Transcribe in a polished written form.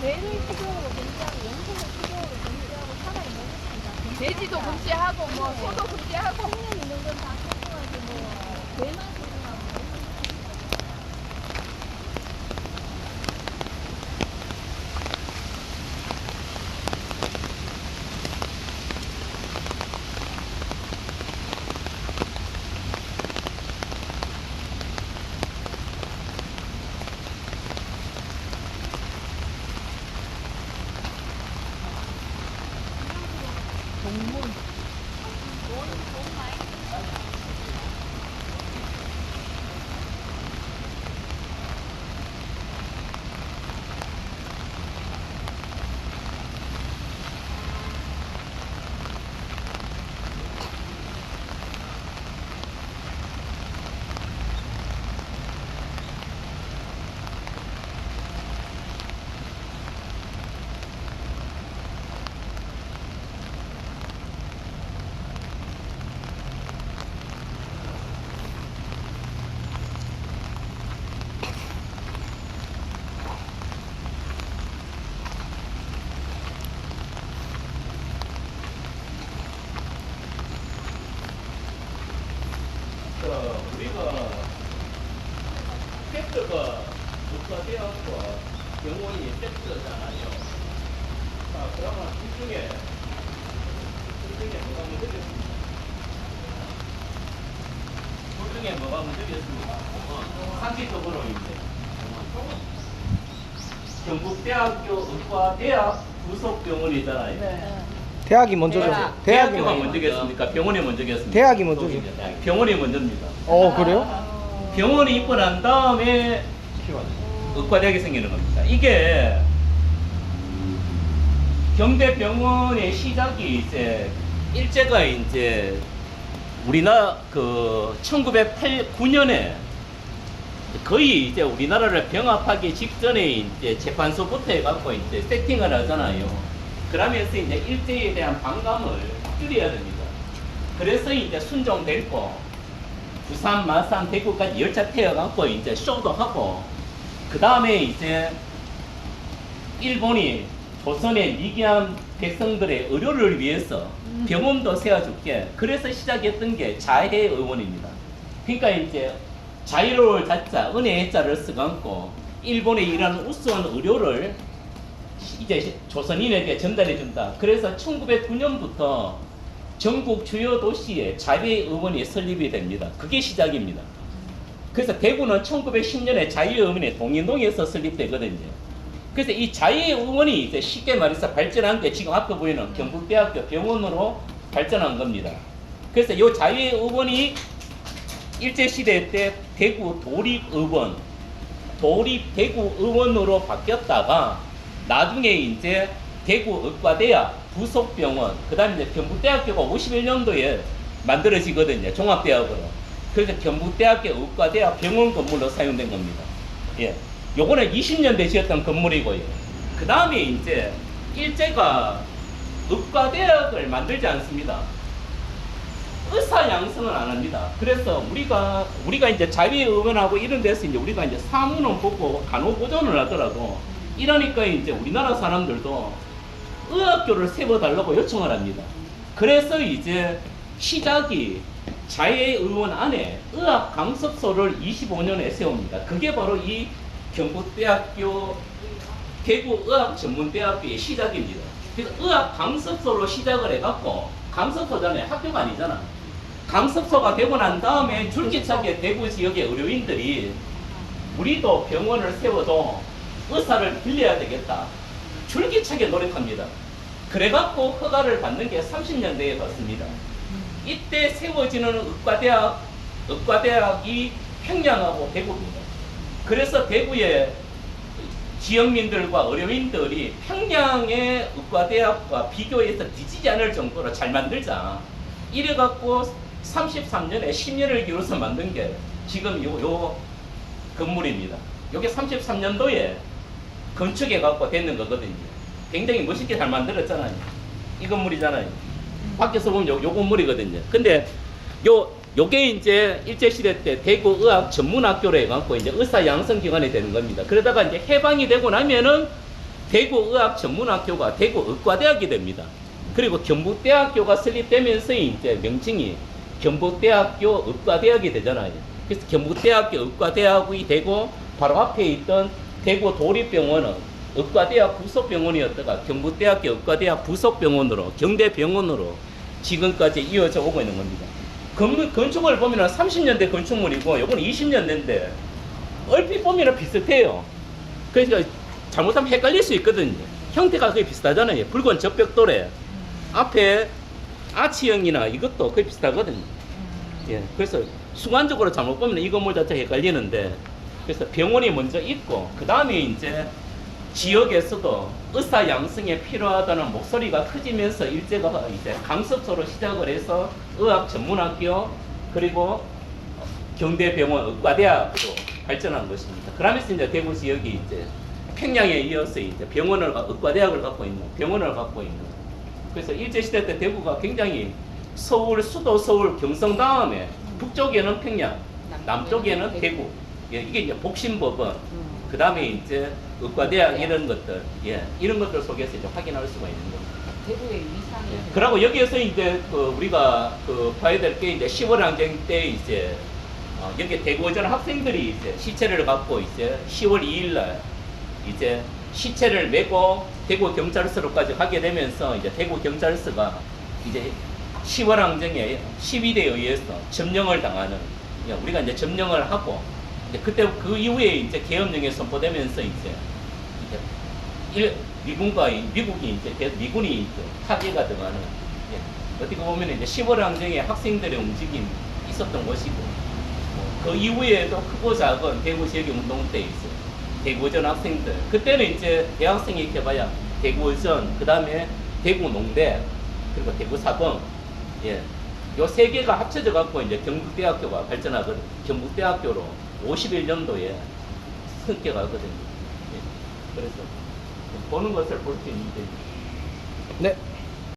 뇌를 식용으로 금지하고 염소를 식용으로 금지하고 살아있는 것은 다 돼지도 금지하고 뭐 네. 소도 금지하고 생명 있는 건 다 소중하지 뭐 뇌만 소중하고 우리가 팩트가 국가대학과 병원이 팩트잖아요. 자, 그러면 이 중에 뭐가 문제겠습니까? 둘 중에 뭐가 문제겠습니까? 상기적으로 이제 경북대학교 의과대학 부속병원이잖아요. 네. 대학이 먼저죠. 대학. 대학이 대학교가 먼저. 먼저겠습니까? 병원이 먼저겠습니까? 대학이 먼저죠. 병원이 먼저입니다. 그래요? 병원이 있고 난 다음에 의과대학이 생기는 겁니다. 이게 경대병원의 시작이 이제 일제가 이제 우리나라 그 1909년에 거의 이제 우리나라를 병합하기 직전에 이제 재판소부터 해갖고 이제 세팅을 하잖아요. 그러면서 이제 일제에 대한 반감을 줄여야 됩니다. 그래서 이제 순종됐고 부산, 마산, 대구까지 열차 태워갖고 이제 쇼도 하고 그 다음에 이제 일본이 조선의 미개한 백성들의 의료를 위해서 병원도 세워줄게. 그래서 시작했던 게 자해의원입니다. 그러니까 이제 자유로울 자자, 은혜의 자를 써갖고 일본의 이러한 우수한 의료를 이제 조선인에게 전달해준다. 그래서 1909년부터 전국 주요 도시에 자유의원이 설립이 됩니다. 그게 시작입니다. 그래서 대구는 1910년에 자유의원이 동인동에서 설립되거든요. 그래서 이 자유의원이 이제 쉽게 말해서 발전한 게 지금 앞에 보이는 경북대학교 병원으로 발전한 겁니다. 그래서 이 자유의원이 일제시대 때 대구 도립의원, 대구의원으로 바뀌었다가 나중에 이제 대구의과대학 부속병원, 그 다음에 이제 경북대학교가 51년도에 만들어지거든요. 종합대학으로. 그래서 경북대학교 의과대학 병원 건물로 사용된 겁니다. 예. 요거는 20년대 지었던 건물이고요. 그 다음에 이제 일제가 의과대학을 만들지 않습니다. 의사 양성은 안 합니다. 그래서 우리가 이제 자유의원하고 이런 데서 이제 우리가 이제 사무는 보고 간호보존을 하더라도 이러니까 이제 우리나라 사람들도 의학교를 세워달라고 요청을 합니다. 그래서 이제 시작이 자유의원 안에 의학 강습소를 25년에 세웁니다. 그게 바로 이 경북대학교 대구의학전문대학교의 시작입니다. 그래서 의학 강습소로 시작을 해갖고 강습소잖아요. 학교가 아니잖아. 강습소가 되고 난 다음에 줄기차게 대구 지역의 의료인들이 우리도 병원을 세워도 의사를 빌려야 되겠다. 줄기차게 노력합니다. 그래갖고 허가를 받는 게 30년대에 받습니다. 이때 세워지는 의과대학이 평양하고 대구입니다. 그래서 대구의 지역민들과 의료인들이 평양의 의과대학과 비교해서 뒤지지 않을 정도로 잘 만들자. 이래갖고 33년에 10년을 기울여서 만든 게 지금 요 건물입니다. 요게 33년도에 건축해갖고 되는 거거든요. 굉장히 멋있게 잘 만들었잖아요. 이 건물이잖아요. 밖에서 보면 요 건물이거든요. 근데 요게 이제 일제시대 때 대구의학 전문학교로 해갖고 이제 의사 양성기관이 되는 겁니다. 그러다가 이제 해방이 되고 나면은 대구의학전문학교가 대구의과대학이 됩니다. 그리고 경북대학교가 설립되면서 이제 명칭이 경북대학교 의과대학이 되잖아요. 그래서 경북대학교 의과대학이 되고 바로 앞에 있던 대구 도립병원은 의과대학 부속병원이었다가 경북대학교 의과대학 부속병원으로 경대병원으로 지금까지 이어져 오고 있는 겁니다. 건축을 보면 30년대 건축물이고 요건 20년대인데 얼핏 보면 비슷해요. 그러니까 잘못하면 헷갈릴 수 있거든요. 형태가 거의 비슷하잖아요. 붉은 적벽돌에 앞에 아치형이나 이것도 거의 비슷하거든요. 예, 그래서 순간적으로 잘못 보면 이 건물 자체가 헷갈리는데, 그래서 병원이 먼저 있고 그 다음에 이제 지역에서도 의사 양성에 필요하다는 목소리가 커지면서 일제가 이제 강습소로 시작을 해서 의학전문학교 그리고 경대병원 의과대학으로 발전한 것입니다. 그러면서 이제 대구 지역이 이제 평양에 이어서 이제 병원을 의과대학을 갖고 있는 병원을 갖고 있는. 그래서 일제 시대 때 대구가 굉장히 서울 수도 서울 경성 다음에 북쪽에는 평양, 남쪽에는 대구. 예, 이게 이제 복심법원. 그 다음에 이제 의과대학 이런 것들, 예, 이런 것들 속에서 이제 확인할 수가 있는 겁니다. 대구의 위상이. 예, 그리고 여기에서 이제 우리가 봐야 될 게 이제 10월 항쟁 때 이제 여기 대구전 학생들이 이제 시체를 갖고 이제 10월 2일 날 이제 시체를 메고 대구 경찰서로까지 가게 되면서 이제 대구 경찰서가 이제 10월 항쟁에 12대에 의해서 점령을 당하는, 우리가 이제 점령을 하고 이제 그때 그 이후에 이제 계엄령이 선포되면서 이제 미국이 이제 계속 미군이 이제 타계가 들어가는, 어떻게 보면 이제 10월 항쟁에 학생들의 움직임이 있었던 것이고, 그 이후에도 크고 작은 대구 지역의 운동대에 있어요. 대구전 학생들. 그때는 이제 대학생이 이렇게 봐야 대구전, 그 다음에 대구농대, 그리고 대구사범. 예. 요 세 개가 합쳐져 갖고 이제 경북대학교가 발전하거든요. 경북대학교로 51년도에 승격하거든요. 예. 그래서 보는 것을 볼 수 있는데. 네.